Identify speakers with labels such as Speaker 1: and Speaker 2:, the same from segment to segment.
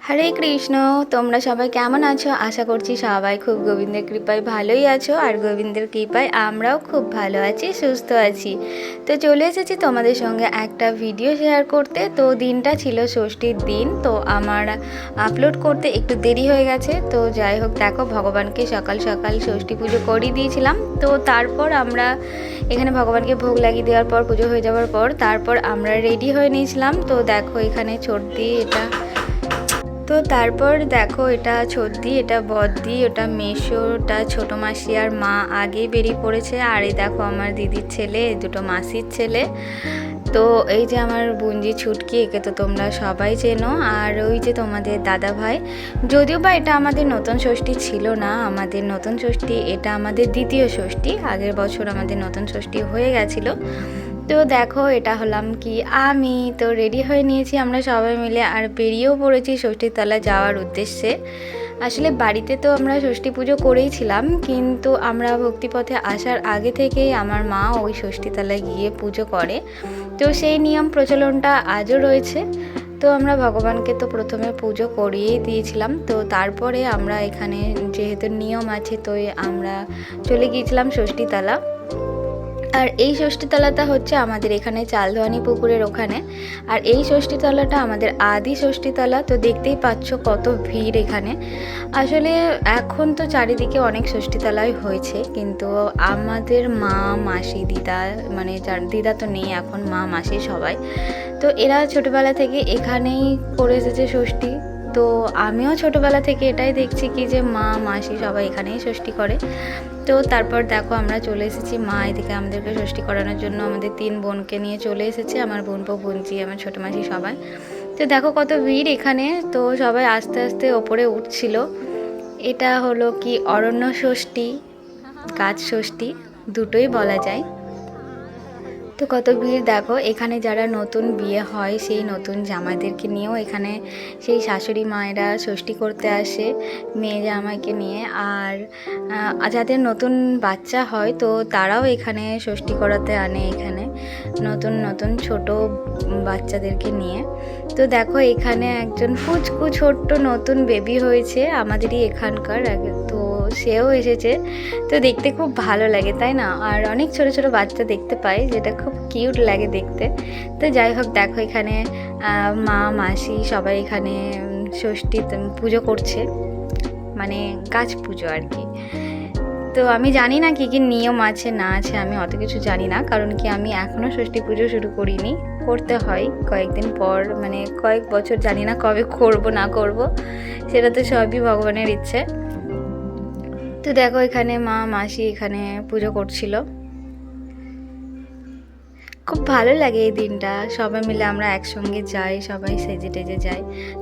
Speaker 1: হরে কৃষ্ণ। তোমরা সবাই কেমন আছো? আশা করছি সবাই খুব গোবিন্দের কৃপায় ভালোই আছো, আর গোবিন্দের কৃপায় আমরাও খুব ভালো আছি, সুস্থ আছি। তো চলে এসেছি তোমাদের সঙ্গে একটা ভিডিও শেয়ার করতে। তো দিনটা ছিল ষষ্ঠীর দিন, তো আমার আপলোড করতে একটু দেরি হয়ে গেছে। তো যাই হোক, দেখো ভগবানকে সকাল সকাল ষষ্ঠী পুজো করিয়ে দিয়েছিলাম। তো তারপর আমরা এখানে ভগবানকে ভোগ লাগিয়ে দেওয়ার পর, পুজো হয়ে যাওয়ার পর তারপর আমরা রেডি হয়ে নিয়েছিলাম। তো দেখো এখানে ছোটদি, এটা তো তারপর দেখো এটা ছোটদি, এটা বড়দি, ওটা মেশো, ওটা ছোটো মাসি আর মা আগেই বেরিয়ে পড়েছে। আর এই দেখো আমার দিদির ছেলে, দুটো মাসির ছেলে। তো এই যে আমার বুঞ্জি ছুটকি, একে তো তোমরা সবাই চেনো। আর ওই যে তোমাদের দাদা ভাই, যদিও বা এটা আমাদের নতুন ষষ্ঠী ছিল না, আমাদের নতুন ষষ্ঠী এটা আমাদের দ্বিতীয় ষষ্ঠী। আগের বছর আমাদের নতুন ষষ্ঠী হয়ে গেছিলো। তো দেখো এটা হলাম কি আমি, তো রেডি হয়ে নিয়েছি আমরা সবাই মিলে, আর বেরিয়েও পড়েছি ষষ্ঠীর তলায় যাওয়ার উদ্দেশ্যে। আসলে বাড়িতে তো আমরা ষষ্ঠী পুজো করেইছিলাম, কিন্তু আমরা ভক্তিপথে আসার আগে থেকেই আমার মা ওই ষষ্ঠীতলায় গিয়ে পুজো করে। তো সেই নিয়ম প্রচলনটা আজও রয়েছে। তো আমরা ভগবানকে তো প্রথমে পুজো করিয়েই দিয়েছিলাম। তো তারপরে আমরা এখানে যেহেতু নিয়ম আছে, তো আমরা চলে গিয়েছিলাম ষষ্ঠীতলা। আর এই ষষ্ঠীতলাটা হচ্ছে আমাদের এখানে চালধোয়ানি পুকুরের ওখানে। আর এই ষষ্ঠীতলাটা আমাদের আদি ষষ্ঠীতলা। তো দেখতেই পাচ্ছ কত ভিড় এখানে। আসলে এখন তো চারিদিকে অনেক ষষ্ঠীতলাই হয়েছে, কিন্তু আমাদের মা মাসি দিদা, মানে দিদা তো নেই এখন, মা মাসি সবাই, তো এরা ছোটোবেলা থেকে এখানেই করে এসেছে ষষ্ঠী। তো আমিও ছোটোবেলা থেকে এটাই দেখছি কি যে মা মাসি সবাই এখানেই ষষ্ঠী করে। তো তারপর দেখো আমরা চলে এসেছি, মা এদিকে আমাদেরকে ষষ্ঠী করানোর জন্য আমাদের 3 বোনকে নিয়ে চলে এসেছে, আমার বোনপো, বোনজি, আমার ছোটো মাসি সবাই। তো দেখো কত ভিড় এখানে। তো সবাই আস্তে আস্তে ওপরে উঠছিল। এটা হলো কি অরণ্য ষষ্ঠী, গাছ ষষ্ঠী, দুটোই বলা যায়। তো কত ভিড় দেখো। এখানে যারা নতুন বিয়ে হয় সেই নতুন জামাইদেরকে নিয়েও এখানে সেই শাশুড়ি মায়েরা ষষ্ঠী করতে আসে মেয়ে জামাইকে নিয়ে। আর যাদের নতুন বাচ্চা হয় তো তারাও এখানে ষষ্ঠী করাতে আনে, এখানে নতুন নতুন ছোট বাচ্চাদেরকে নিয়ে। তো দেখো এখানে একজন ফুচকু ছোট্ট নতুন বেবি হয়েছে আমাদেরই এখানকার, তো সেও এসেছে। তো দেখতে খুব ভালো লাগে, তাই না? আর অনেক ছোট ছোট বাচ্চা দেখতে পাই, যেটা খুব কিউট লাগে দেখতে। তো যাই হোক, দেখো এখানে মা মাসি সবাই এখানে ষষ্ঠী পুজো করছে, মানে গাছ পুজো আর কি। তো আমি জানি না কী কী নিয়ম আছে না আছে, আমি অত কিছু জানি না, কারণ কি আমি এখনও ষষ্ঠী পুজো শুরু করিনি। করতে হয় কয়েকদিন পর, মানে কয়েক বছর, জানি না কবে করব না করব, সেটা তো সবই ভগবানের ইচ্ছে। তো দেখো এখানে মা মাসি এখানে পুজো করছিল। খুব ভালো লাগে এই দিনটা, সবাই মিলে আমরা একসঙ্গে যাই, সবাই সেজে টেজে যাই।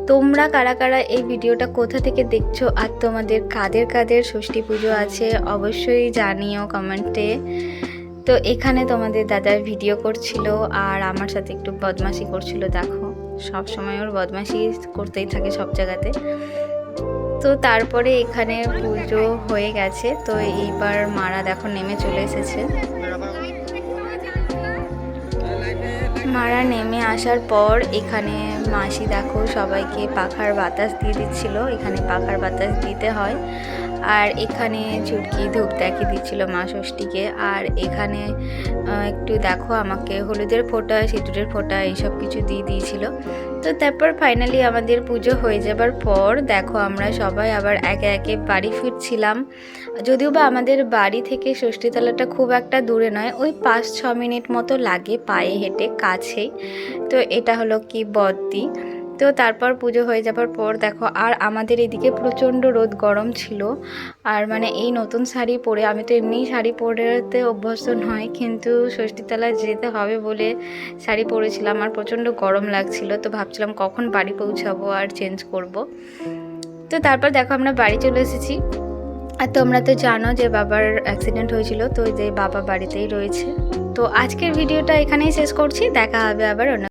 Speaker 1: তোমরা কারা কারা এই ভিডিওটা কোথা থেকে দেখছো, আর তোমাদের কাদের কাদের ষষ্ঠী পুজো আছে অবশ্যই জানিও কমেন্টে। তো এখানে তোমাদের দাদার ভিডিও করছিল, আর আমার সাথে একটু বদমাশি করছিল। দেখো সব সময় ওর বদমাশি করতেই থাকে সব জায়গাতে। তো তারপরে এখানে পুজো হয়ে গেছে। তো এইবার মারা দেখো নেমে চলে এসেছে। মারা নেমে আসার পর এখানে মাসি দেখো সবাইকে পাখার বাতাস দিয়ে দিচ্ছিল। এখানে পাখার বাতাস দিতে হয়। আর এখানে ঝুটকি ধূপ দেখিয়ে দিচ্ছিল মা ষষ্ঠীকে। আর এখানে একটু দেখো আমাকে হলুদের ফোঁটা, সিঁদুরের ফোঁটা এইসব কিছু দিয়ে দিয়েছিল। তো তারপর ফাইনালি আমাদের পুজো হয়ে যাবার পর দেখো আমরা সবাই আবার একে একে বাড়ি ফিরছিলাম। যদিও বা আমাদের বাড়ি থেকে ষষ্ঠীতলাটা খুব একটা দূরে নয়, ওই 5-6 মিনিট মতো লাগে পায়ে হেঁটে, কাছেই। তো এটা হলো কি বদ্দি। তো তারপর পুজো হয়ে যাবার পর দেখো, আর আমাদের এদিকে প্রচণ্ড রোদ, গরম ছিল। আর মানে এই নতুন শাড়ি পরে, আমি তো এমনিই শাড়ি পরতে অভ্যস্ত নয়, কিন্তু ষষ্ঠীতলায় যেতে হবে বলে শাড়ি পরেছিলাম, আর প্রচণ্ড গরম লাগছিল। তো ভাবছিলাম কখন বাড়ি পৌঁছাবো আর চেঞ্জ করব। তো তারপর দেখো আমরা বাড়ি চলে এসেছি। আর তোমরা তো জানো যে বাবার অ্যাক্সিডেন্ট হয়েছিল, তো যে বাবা বাড়িতেই রয়েছে। তো আজকের ভিডিওটা এখানেই শেষ করছি, দেখা হবে আবার অন্য